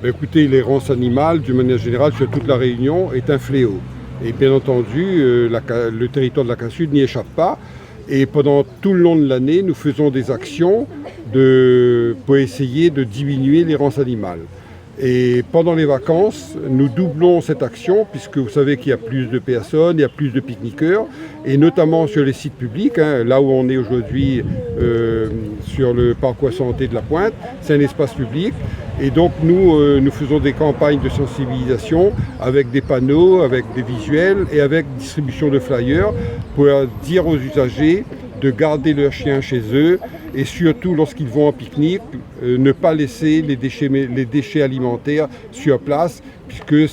Ben, écoutez, l'errance animale, d'une manière générale, sur toute la Réunion, est un fléau. Et bien entendu, le territoire de la Casse-Sud n'y échappe pas. Et pendant tout le long de l'année, nous faisons des actions pour essayer de diminuer l'errance animale. Et pendant les vacances, nous doublons cette action puisque vous savez qu'il y a plus de personnes, il y a plus de pique-niqueurs et notamment sur les sites publics, là où on est aujourd'hui sur le parcours santé de la Pointe, c'est un espace public et donc nous faisons des campagnes de sensibilisation avec des panneaux, avec des visuels et avec distribution de flyers pour dire aux usagers de garder leurs chiens chez eux et surtout lorsqu'ils vont en pique-nique, ne pas laisser les déchets alimentaires sur place puisque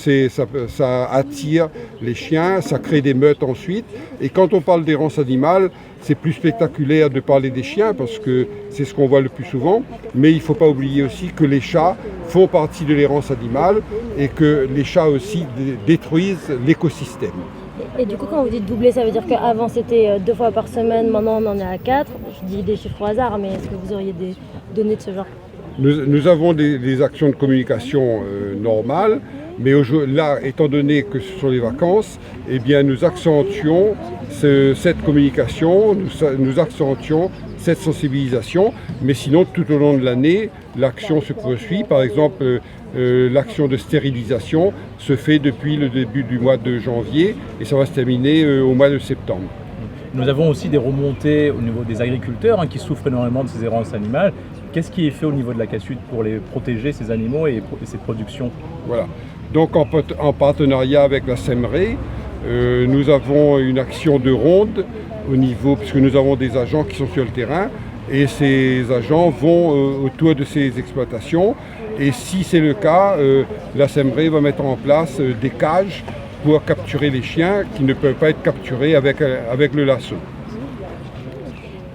ça attire les chiens, ça crée des meutes ensuite. Et quand on parle d'errance animale, c'est plus spectaculaire de parler des chiens parce que c'est ce qu'on voit le plus souvent, mais il ne faut pas oublier aussi que les chats font partie de l'errance animale et que les chats aussi détruisent l'écosystème. Et du coup, quand vous dites doubler, ça veut dire qu'avant c'était 2 fois par semaine, maintenant on en est à 4. Je dis des chiffres au hasard, mais est-ce que vous auriez des données de ce genre? Nous avons des actions de communication normales, mais là, étant donné que ce sont les vacances, eh bien, nous accentuons cette communication, nous accentuons cette sensibilisation, mais sinon, tout au long de l'année, l'action se poursuit. Par exemple, l'action de stérilisation se fait depuis le début du mois de janvier et ça va se terminer au mois de septembre. Nous avons aussi des remontées au niveau des agriculteurs qui souffrent énormément de ces errances animales. Qu'est-ce qui est fait au niveau de la Casse-Sud pour les protéger, ces animaux et cette production? Voilà. Donc en partenariat avec la SEMRE, nous avons une action de ronde au niveau, puisque nous avons des agents qui sont sur le terrain et ces agents vont autour de ces exploitations et si c'est le cas, la SEMRE va mettre en place des cages pour capturer les chiens qui ne peuvent pas être capturés avec le lasso.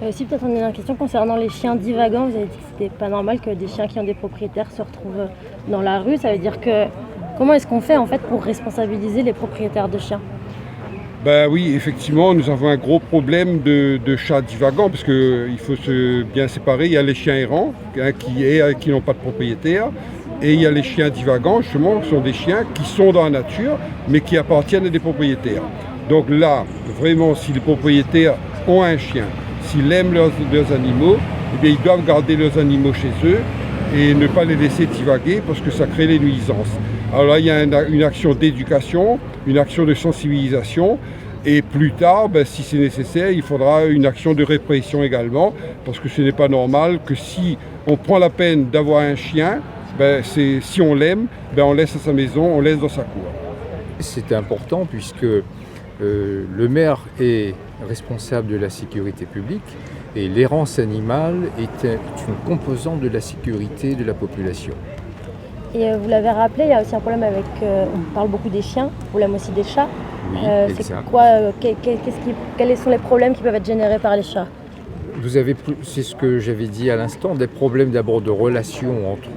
Aussi, peut-être une dernière question concernant les chiens divagants. Vous avez dit que c'était pas normal que des chiens qui ont des propriétaires se retrouvent dans la rue. Ça veut dire que comment est-ce qu'on fait en fait pour responsabiliser les propriétaires de chiens? Ben oui, effectivement, nous avons un gros problème de chats divagants parce qu'il faut bien séparer. Il y a les chiens errants qui n'ont pas de propriétaire et il y a les chiens divagants, justement, qui sont des chiens qui sont dans la nature mais qui appartiennent à des propriétaires. Donc là, vraiment, si les propriétaires ont un chien, s'ils aiment leurs animaux, eh bien, ils doivent garder leurs animaux chez eux et ne pas les laisser divaguer parce que ça crée les nuisances. Alors là, il y a une action d'éducation, une action de sensibilisation et plus tard, si c'est nécessaire, il faudra une action de répression également parce que ce n'est pas normal que si on prend la peine d'avoir un chien, si on l'aime, on laisse à sa maison, on laisse dans sa cour. C'est important puisque le maire est responsable de la sécurité publique et l'errance animale est une composante de la sécurité de la population. Et vous l'avez rappelé, il y a aussi un problème avec, on parle beaucoup des chiens, problème aussi des chats. Oui, c'est quoi, quels sont les problèmes qui peuvent être générés par les chats? C'est ce que j'avais dit à l'instant, des problèmes d'abord de relations entre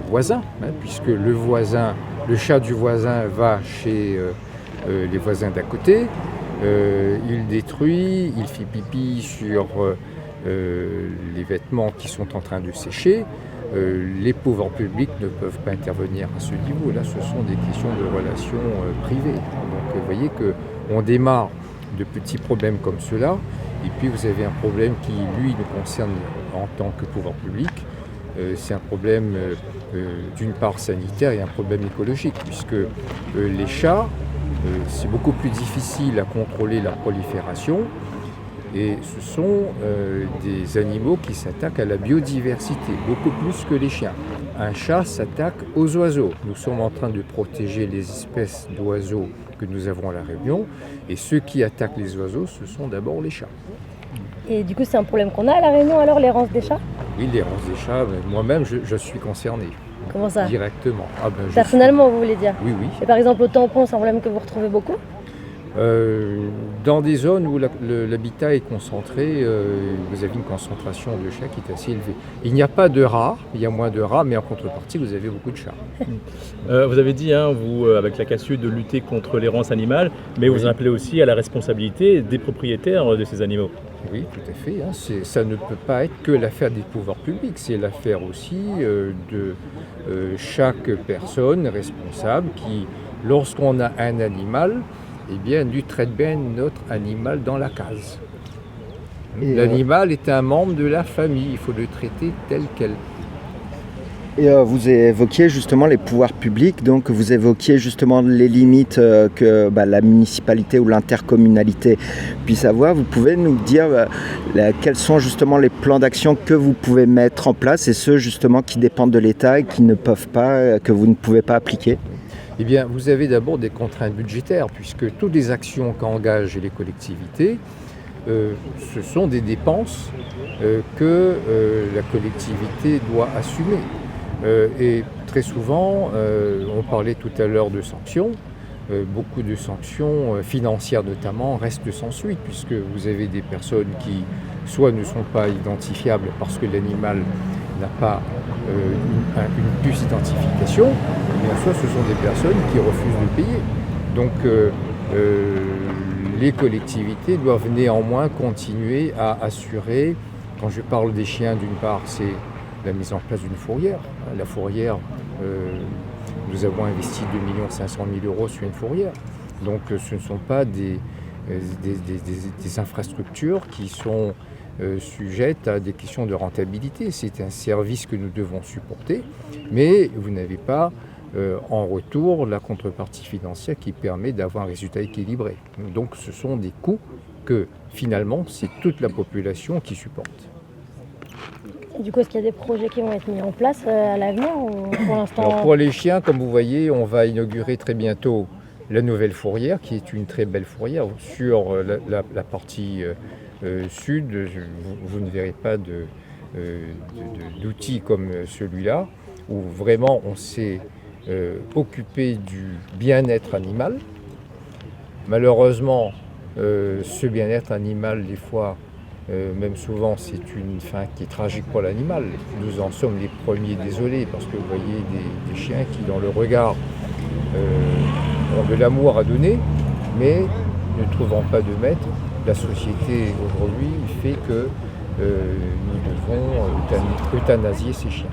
voisins, puisque le chat du voisin va chez les voisins d'à côté, il détruit, il fait pipi sur les vêtements qui sont en train de sécher. Les pouvoirs publics ne peuvent pas intervenir à ce niveau. Là, ce sont des questions de relations privées. Donc, vous voyez qu'on démarre de petits problèmes comme cela, et puis vous avez un problème qui, lui, nous concerne en tant que pouvoir public. C'est un problème d'une part sanitaire et un problème écologique, puisque les chats, c'est beaucoup plus difficile à contrôler leur prolifération. Et ce sont des animaux qui s'attaquent à la biodiversité, beaucoup plus que les chiens. Un chat s'attaque aux oiseaux. Nous sommes en train de protéger les espèces d'oiseaux que nous avons à La Réunion. Et ceux qui attaquent les oiseaux, ce sont d'abord les chats. Et du coup, c'est un problème qu'on a à La Réunion, alors, l'errance des chats? Oui, l'errance des chats, moi-même, je suis concerné. Comment ça? Directement. Personnellement, vous voulez dire? Oui, oui. Et par exemple, au tampon, c'est un problème que vous retrouvez beaucoup? Dans des zones où l'habitat est concentré, vous avez une concentration de chats qui est assez élevée. Il n'y a pas de rats, il y a moins de rats, mais en contrepartie, vous avez beaucoup de chats. Vous avez dit, vous, avec la CASSUD, de lutter contre l'errance animale, mais vous appelez aussi à la responsabilité des propriétaires de ces animaux. Oui, tout à fait. Ça ne peut pas être que l'affaire des pouvoirs publics, c'est l'affaire aussi de chaque personne responsable qui, lorsqu'on a un animal, eh bien, lui traite bien notre animal dans la case. L'animal est un membre de la famille, il faut le traiter tel quel. Et vous évoquiez justement les pouvoirs publics, donc vous évoquiez justement les limites que la municipalité ou l'intercommunalité puisse avoir. Vous pouvez nous dire quels sont justement les plans d'action que vous pouvez mettre en place et ceux justement qui dépendent de l'État et qui ne peuvent pas, que vous ne pouvez pas appliquer? Eh bien, vous avez d'abord des contraintes budgétaires, puisque toutes les actions qu'engagent les collectivités, ce sont des dépenses que la collectivité doit assumer. Et très souvent, on parlait tout à l'heure de sanctions, beaucoup de sanctions financières notamment restent sans suite, puisque vous avez des personnes qui soit ne sont pas identifiables parce que l'animal n'a pas une puce d'identification, bien soit ce sont des personnes qui refusent de payer. Donc les collectivités doivent néanmoins continuer à assurer, quand je parle des chiens, d'une part, c'est la mise en place d'une fourrière. La fourrière, nous avons investi 2 500 000 € sur une fourrière. Donc ce ne sont pas des infrastructures qui sont sujettes à des questions de rentabilité. C'est un service que nous devons supporter, mais vous n'avez pas en retour la contrepartie financière qui permet d'avoir un résultat équilibré. Donc ce sont des coûts que finalement c'est toute la population qui supporte. Et du coup, est-ce qu'il y a des projets qui vont être mis en place à l'avenir ou pour l'instant? Alors pour les chiens, comme vous voyez, on va inaugurer très bientôt la nouvelle fourrière, qui est une très belle fourrière. Sur la partie sud, vous ne verrez pas d'outils comme celui-là, où vraiment on s'est occupé du bien-être animal. Malheureusement, ce bien-être animal, des fois, même souvent, c'est une fin qui est tragique pour l'animal. Nous en sommes les premiers désolés, parce que vous voyez des chiens qui, dans le regard, ont de l'amour à donner, mais ne trouvant pas de maître, la société aujourd'hui fait que nous devons euthanasier ces chiens.